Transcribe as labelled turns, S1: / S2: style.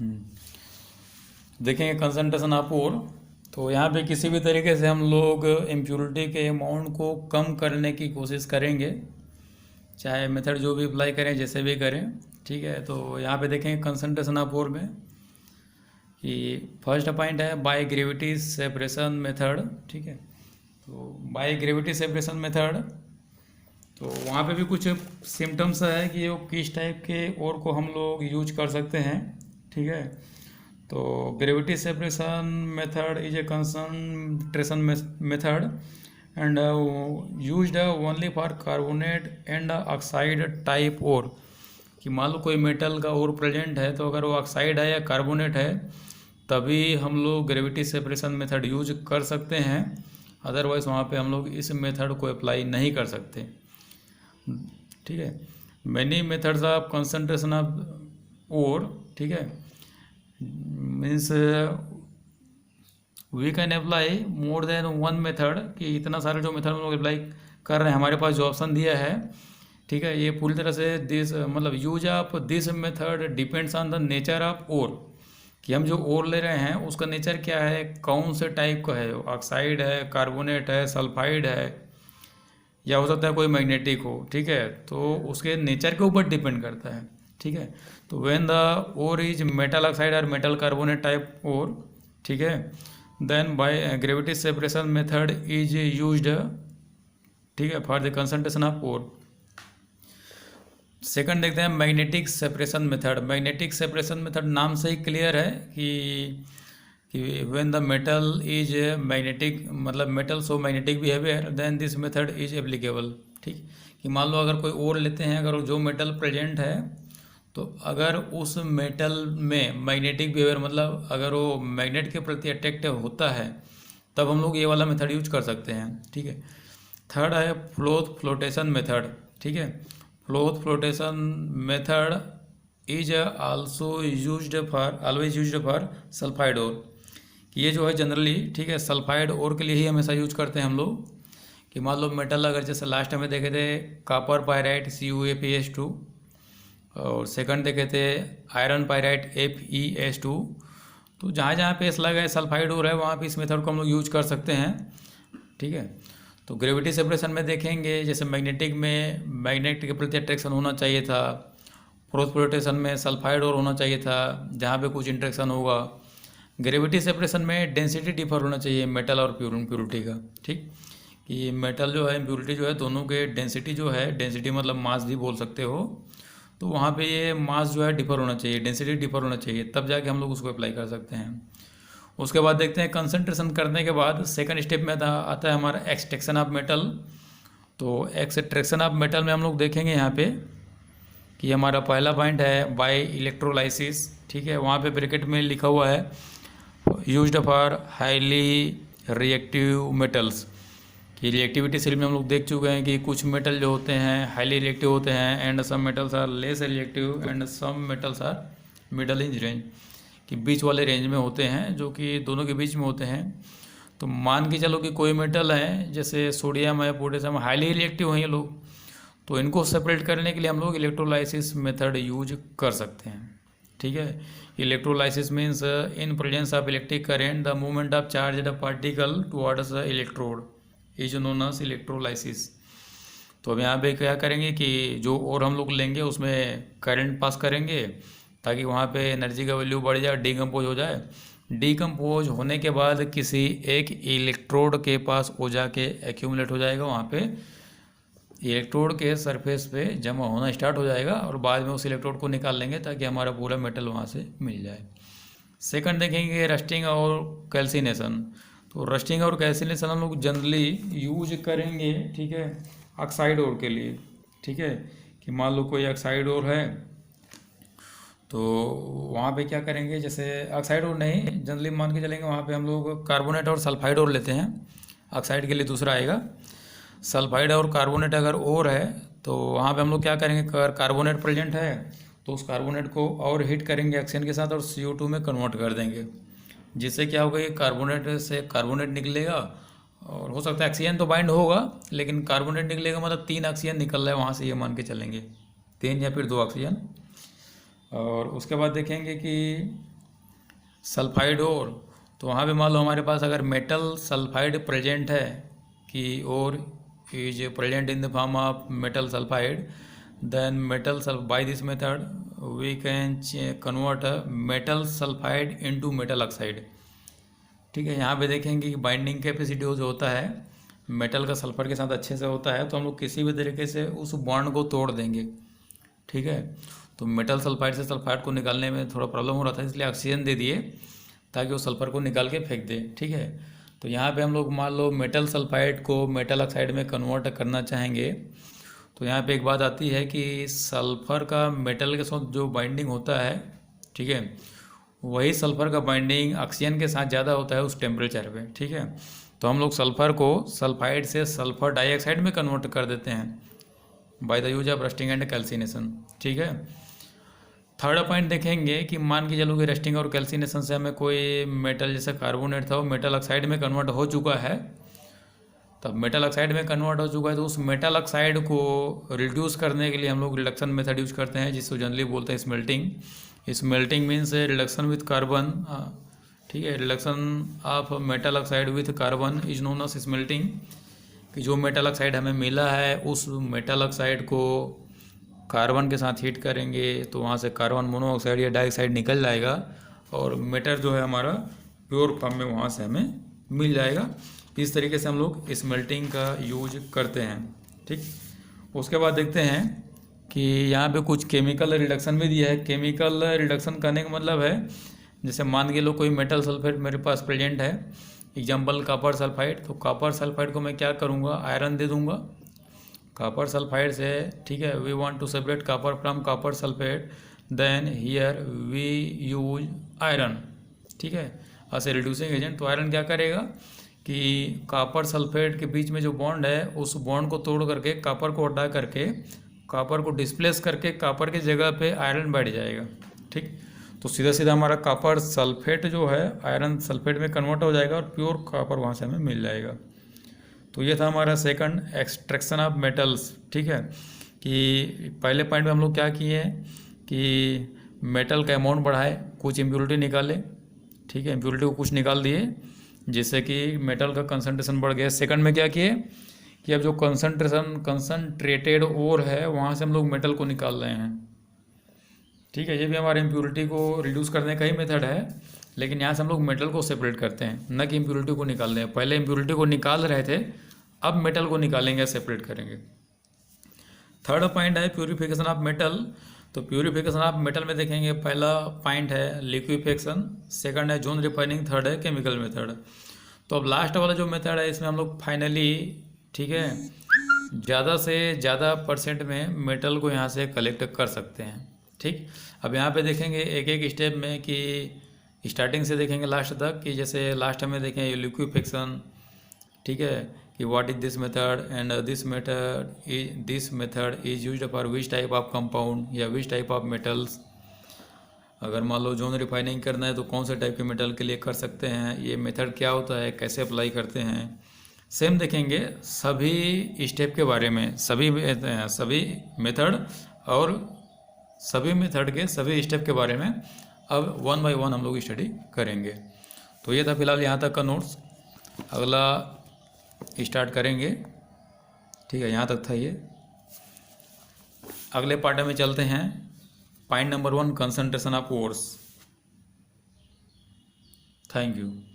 S1: देखेंगे concentration of ओर। तो यहाँ पे किसी भी तरीके से हम लोग इम्प्योरिटी के अमाउंट को कम करने की कोशिश करेंगे, चाहे मेथड जो भी अप्लाई करें, जैसे भी करें। ठीक है, तो यहाँ पे देखेंगे कंसंट्रेशन ऑफ ओर में कि फर्स्ट पॉइंट है बाय ग्रेविटी सेपरेशन मेथड। ठीक है, तो बाय ग्रेविटी सेपरेशन मेथड, तो वहाँ पे भी कुछ सिम्टम्स है कि वो किस टाइप के ओर को हम लोग यूज कर सकते हैं। ठीक है, तो gravity separation method is a concentration method and used only for carbonate and oxide type ore. कि मान लो कोई मेटल का ओर प्रेजेंट है, तो अगर वो ऑक्साइड है या कार्बोनेट है तभी हम लोग ग्रेविटी सेपरेशन मेथड यूज कर सकते हैं, अदरवाइज वहाँ पे हम लोग इस मेथड को अप्लाई नहीं कर सकते। ठीक है, many methods of concentration of ore. ठीक है, means we can apply more than one method, कि इतना सारे जो मेथड हम लोग अप्लाई कर रहे हैं, हमारे पास जो ऑप्शन दिया है, ठीक है, ये पूरी तरह से दिस मतलब use of this method depends on the nature of ore. कि हम जो ओर ले रहे हैं उसका नेचर क्या है, कौन से टाइप का है, ऑक्साइड है, कार्बोनेट है, सल्फाइड है, या हो सकता है कोई मैग्नेटिक हो। ठीक है, तो उसके नेचर के ऊपर डिपेंड करता है। ठीक है, तो when the ore is metal oxide और मेटल कार्बोनेट टाइप ओर, ठीक है, then by gravity separation method is used. ठीक है, for the concentration of ore. Second देखते हैं magnetic separation method. Magnetic separation method नाम से ही क्लियर है कि when the metal is magnetic, मतलब metal so magnetic behaviour, then this method is applicable. ठीक, कि मान लो अगर कोई और लेते हैं, अगर जो मेटल प्रेजेंट है, तो अगर उस मेटल में मैग्नेटिक बिहेवियर, मतलब अगर वो मैग्नेट के प्रति अट्रैक्टिव होता है, तब हम लोग ये वाला मेथड यूज कर सकते हैं। ठीक है, थर्ड है फ्लोटेशन मेथड। ठीक है, flotation method is also used for, always used for sulphide ore. कि ये जो है जनरली, ठीक है, सल्फाइड ओर के लिए ही हमेशा यूज करते हैं हम लोग। कि मान लो मेटल, अगर जैसे लास्ट में देखे थे कॉपर पायराइट CuApS2, और सेकंड देखे थे आयरन पायराइट FeS2। तो जहाँ जहाँ पे एस लगा है, सल्फाइड ओर है, वहाँ पे इस मेथड को हम लोग यूज कर सकते हैं। ठीक है, तो ग्रेविटी सेपरेशन में देखेंगे, जैसे मैग्नेटिक में मैग्नेट के प्रति अट्रैक्शन होना चाहिए था, फ्लोटेशन में सल्फाइड और होना चाहिए था जहाँ पे कुछ इंट्रैक्शन होगा। ग्रेविटी सेपरेशन में डेंसिटी डिफर होना चाहिए मेटल और इम्प्योरिटी का। ठीक, कि मेटल जो है, इम्प्योरिटी जो है, दोनों के डेंसिटी जो है, डेंसिटी मतलब मास भी बोल सकते हो, तो वहाँ पे ये मास जो है डिफर होना चाहिए, डेंसिटी डिफर होना चाहिए, तब जाके हम लोग उसको अप्लाई कर सकते हैं। उसके बाद देखते हैं कंसंट्रेशन करने के बाद सेकंड स्टेप में आता है हमारा एक्सट्रैक्शन ऑफ मेटल। तो एक्सट्रैक्शन ऑफ मेटल में हम लोग देखेंगे यहाँ पे कि हमारा पहला पॉइंट है बाय इलेक्ट्रोलाइसिस। ठीक है, वहाँ पे ब्रैकेट में लिखा हुआ है used for highly reactive metals. कि रिएक्टिविटी सेल में हम लोग देख चुके हैं कि कुछ मेटल जो होते हैं हाईली रिएक्टिव होते हैं, and some metals are less reactive and some metals are middle in range, कि बीच वाले रेंज में होते हैं, जो कि दोनों के बीच में होते हैं। तो मान के चलो कि कोई मेटल है, जैसे सोडियम है, पोटेशियम, हाईली रिएक्टिव हैं ये लोग, तो इनको सेपरेट करने के लिए हम लोग इलेक्ट्रोलाइसिस मेथड यूज कर सकते हैं। ठीक है, electrolysis means in presence of electric current the movement of charge the particle towards the electrode is known as electrolysis. तो अब यहाँ पे क्या करेंगे कि जो और हम लोग लेंगे उसमें करंट पास करेंगे, ताकि वहाँ पे एनर्जी का वैल्यू बढ़ जाए, डीकम्पोज हो जाए। डीकम्पोज होने के बाद किसी एक इलेक्ट्रोड के पास वो जाके एक्यूमुलेट हो जाएगा, वहाँ पे इलेक्ट्रोड के सरफेस पे जमा होना स्टार्ट हो जाएगा, और बाद में उस इलेक्ट्रोड को निकाल लेंगे ताकि हमारा पूरा मेटल वहाँ से मिल जाए। सेकंड देखेंगे रस्टिंग और कैल्सिनेशन। तो रस्टिंग और कैल्सिनेशन हम लोग जनरली यूज करेंगे, ठीक है, ऑक्साइड ओर के लिए। ठीक है, कि मान लो कोई ऑक्साइड ओर है, तो वहाँ पे क्या करेंगे, जैसे ऑक्साइड और नहीं, जनरली मान के चलेंगे वहाँ पे हम लोग कार्बोनेट और सल्फाइड और लेते हैं। ऑक्साइड के लिए दूसरा आएगा, सल्फाइड और कार्बोनेट अगर और है, तो वहाँ पे हम लोग क्या करेंगे, कार्बोनेट प्रेजेंट है तो उस कार्बोनेट को और हीट करेंगे ऑक्सीजन के साथ और CO2 में कन्वर्ट कर देंगे, जिससे क्या होगा कि कार्बोनेट से कार्बोनेट निकलेगा, और हो सकता है ऑक्सीजन तो बाइंड होगा, लेकिन कार्बोनेट निकलेगा, मतलब 3 ऑक्सीजन निकल रहा है वहाँ से, ये मान के चलेंगे 3 या फिर 2 ऑक्सीजन। और उसके बाद देखेंगे कि सल्फाइड ओर, तो वहाँ पे मान लो हमारे पास अगर मेटल सल्फाइड प्रेजेंट है कि ore is present in the form of metal sulphide, then metal by this method we can convert metal sulphide into metal oxide. ठीक है, यहाँ पे देखेंगे कि बाइंडिंग कैपेसिटी जो होता है मेटल का सल्फर के साथ अच्छे से होता है, तो हम लोग किसी भी तरीके से उस बॉन्ड को तोड़ देंगे। ठीक है, तो मेटल सल्फाइड से सल्फाइड को निकालने में थोड़ा प्रॉब्लम हो रहा था, इसलिए ऑक्सीजन दे दिए ताकि वो सल्फर को निकाल के फेंक दे। ठीक है, तो यहाँ पे हम लोग मान लो मेटल सल्फाइड को मेटल ऑक्साइड में कन्वर्ट करना चाहेंगे, तो यहाँ पे एक बात आती है कि सल्फर का मेटल के साथ जो बाइंडिंग होता है, ठीक है, वही सल्फर का बाइंडिंग ऑक्सीजन के साथ ज़्यादा होता है उस टेम्परेचर पे। ठीक है, तो हम लोग सल्फर को सल्फाइड से सल्फर डाइऑक्साइड में कन्वर्ट कर देते हैं by the use of rusting and calcination. ठीक है, थर्ड पॉइंट देखेंगे कि मान के चलो कि रस्टिंग और कैल्सिनेशन से हमें कोई मेटल जैसा कार्बोनेट था वो मेटल ऑक्साइड में कन्वर्ट हो चुका है। तब मेटल ऑक्साइड में कन्वर्ट हो चुका है, तो उस मेटल ऑक्साइड को रिड्यूस करने के लिए हम लोग रिडक्शन मेथड यूज करते हैं, जिसको जनरली बोलते हैं smelting. Smelting means reduction with carbon. ठीक है, reduction of metal oxide with carbon is known as smelting. कि जो मेटल ऑक्साइड हमें मिला है उस मेटल ऑक्साइड को कार्बन के साथ हीट करेंगे तो वहाँ से कार्बन मोनोऑक्साइड या डाइऑक्साइड निकल जाएगा और मेटल जो है हमारा प्योर फॉर्म में वहाँ से हमें मिल जाएगा। इस तरीके से हम लोग स्मेल्टिंग का यूज करते हैं। ठीक, उसके बाद देखते हैं कि यहाँ पे कुछ केमिकल रिडक्शन भी दिया है। केमिकल रिडक्शन करने का मतलब है जैसे मान के लो कोई मेटल सल्फेट मेरे पास प्रेजेंट है, एग्जाम्पल कॉपर सल्फाइड, तो कॉपर सल्फाइड को मैं क्या करूँगा, आयरन दे दूँगा कॉपर सल्फाइड से। ठीक है, we want to separate copper from copper sulphate, then here we use iron. ठीक है, एज ए रिड्यूसिंग एजेंट। तो आयरन क्या करेगा कि कॉपर सल्फेट के बीच में जो बॉन्ड है उस बॉन्ड को तोड़ करके कॉपर को हटा करके कॉपर को डिस्प्लेस करके कॉपर की जगह पे आयरन बैठ जाएगा। ठीक, तो सीधा सीधा हमारा कॉपर सल्फेट जो है आयरन सल्फेट में कन्वर्ट हो जाएगा और प्योर कॉपर वहाँ से हमें मिल जाएगा। तो ये था हमारा सेकंड, एक्सट्रैक्शन ऑफ मेटल्स। ठीक है, कि पहले पॉइंट में हम लोग क्या किए हैं कि मेटल का अमाउंट बढ़ाए, कुछ इम्प्योरिटी निकाले। ठीक है, इम्प्योरिटी को कुछ निकाल दिए जिससे कि मेटल का कंसंट्रेशन बढ़ गया। सेकंड में क्या किए कि अब जो कंसंट्रेटेड ओर है वहाँ से हम लोग मेटल को निकाल रहे हैं। ठीक है, ये भी हमारे इम्प्योरिटी को रिड्यूस करने का ही मेथड है, लेकिन यहाँ से हम लोग मेटल को सेपरेट करते हैं, न कि इम्प्योरिटी को निकाल रहे हैं। पहले इम्प्योरिटी को निकाल रहे थे, अब मेटल को निकालेंगे, सेपरेट करेंगे। थर्ड पॉइंट है प्यूरिफिकेशन ऑफ मेटल। तो प्यूरिफिकेशन ऑफ मेटल में देखेंगे पहला पॉइंट है लिक्विफिकेशन, सेकंड है जोन रिफाइनिंग, थर्ड है केमिकल मेथड। तो अब लास्ट वाला जो मेथड है इसमें हम लोग फाइनली, ठीक है, ज़्यादा से ज़्यादा परसेंट में मेटल को यहाँ से कलेक्ट कर सकते हैं। ठीक, अब यहाँ पे देखेंगे एक एक स्टेप में कि स्टार्टिंग से देखेंगे लास्ट तक, कि जैसे लास्ट में देखें लिक्विफिकेशन। ठीक है, कि what is this method and this method is used for which type of compound या विच टाइप ऑफ मेटल्स। अगर मान लो जोन रिफाइनिंग करना है तो कौन से टाइप के मेटल के लिए कर सकते हैं, ये मेथड क्या होता है, कैसे अप्लाई करते हैं। सेम देखेंगे सभी स्टेप के बारे में, सभी मेथड और सभी मेथड के सभी स्टेप के बारे में अब वन बाय वन हम लोग स्टडी करेंगे। तो ये था फिलहाल यहाँ तक का नोट्स, अगला स्टार्ट करेंगे। ठीक है, यहाँ तक था ये। अगले पार्ट में चलते हैं, point number 1, concentration of ores. Thank you.